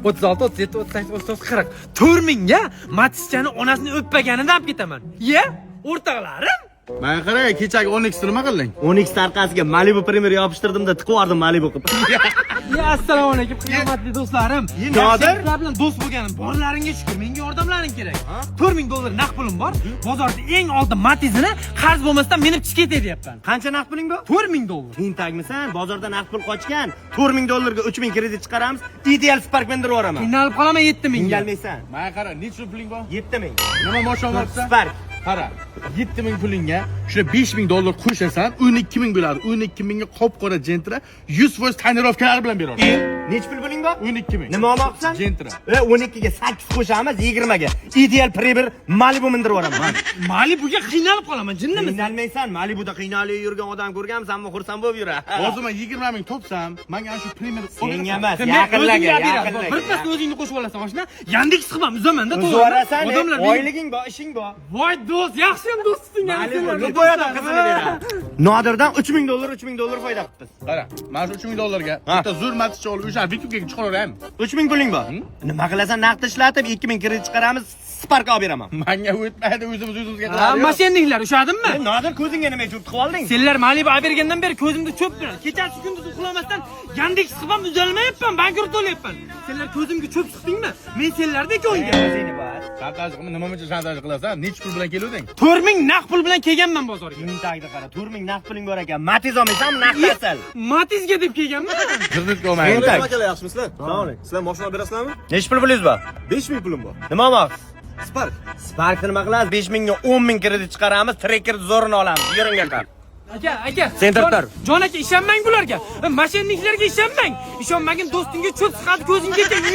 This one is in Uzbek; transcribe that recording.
36, 37, 38, 39, 40. 4000 ga Matischani onasini o'ppaganidan olib ketaman. Ye, o'rtoqlarim. Men qarang, kechagi 10x nima qilding? 10x tarqasiga Malibu Premier yopishtirdim-da, tiqib yubordim Malibu qilib. Ya assalomu alaykum, hurmatli do'stlarim. Nodir bilan do'st bo'lganim borlaringga shukur. Menga yordamlaring kerak. $4000 naqd pulim bor. Bozorda eng oldin Matizini qarz bo'lmasdan minib chiqib ketay deyapman. qancha naqd puling bor? $4000. Tintagmisan? Bozorda naqd pul qochgan. $4000 ga 3000 kredit chiqaramiz. Ideal Spark mindirib yuboraman. Qiynalib qolaman 7000 ga. Qiynalmaysan. Men qara, necha puling bor? 7000. Nima mashina olibsan? Spark. Qara, 7000 pulingga shuna $5000 qo'shasan, 12000 bo'ladi. 12000 ga qop-qora Gentra 100% tonirovkalar bilan beraman. Necha pul puling bor? 12000. Nima olmoqchisan? Gentra. 12 ga 8 qo'shamiz, 20 ga. Ideal Premier Malibu mindirib yuboraman. Malibuga qiynalib qolaman, jinnimiz. Qiynalmaysan. Malibuda qiynalib yurgan odam ko'rganmisanmi? Xursand bo'lib yura. Hozir men 20000 topsam, menga ana shu Premier Senga emas, Men yaqinlarga, o'zingga beraman. yaqinlarga. Bir pas o'zingni qo'shib olasan mashina. Yandex qilib ham uzaman-da, to'g'ri. Uzvarasan, Odamlar oyliging bor, ishing bor. voy do'st, yaxshi ham do'sting. Malibu qo'yadi qizini beradi. Nodirdan $3000 foyda qilibmiz. Qara, mana shu $3000 ga bitta zo'r Matichni olib, o'sha Vikupga chiqaraveraymi? 3000 puling bor. Nima qilasan? Naqd ishlatib 2000 kredit chiqaramiz, Spark olib beraman. Menga o'tmaydi, o'zimizga Ha, qiladi. mashinniklar ushadimmi? Nodir ko'zingga nima churib qilib olding? Senlar Malibu olib bergandan beri ko'zimda cho'p turadi. Kechasi kunduz uxlamasdan Yandex qilib ham uzalmayapman, bankrot bo'lyapman. Senlar ko'zimga cho'p chiqdingmi? Men senlardek o'yinga. O'zingni bor. Shantaj qilma, nima uchun shantaj qilasan? Necha pul bilan kelding? 4000 naqd pul bilan kelganman bozorga. Tagida qara, 4000 naqd puling bor ekan. Matiz olmaysanmi? Naqd asal. Matizga deb kelganman. Kreditga olmaydi. Nima akalar, yaxshimisizlar? Assalomu alaykum. Sizlar mashina olib berasizlarmi? Necha pul pulingiz bor? 5000 pulim bor. Nima olmoqsiz? Spark. Spark nima qilasiz? 5000 ga 10000 kredit chiqaramiz, tracker zo'rini olamiz. Yuring aka. Aka. Sen tur. Jon aka, ishonmang bularga. Mashinniklarga ishonmang. Ishonmagin do'stingga cho'p chiqadi, ko'zingga yutadi.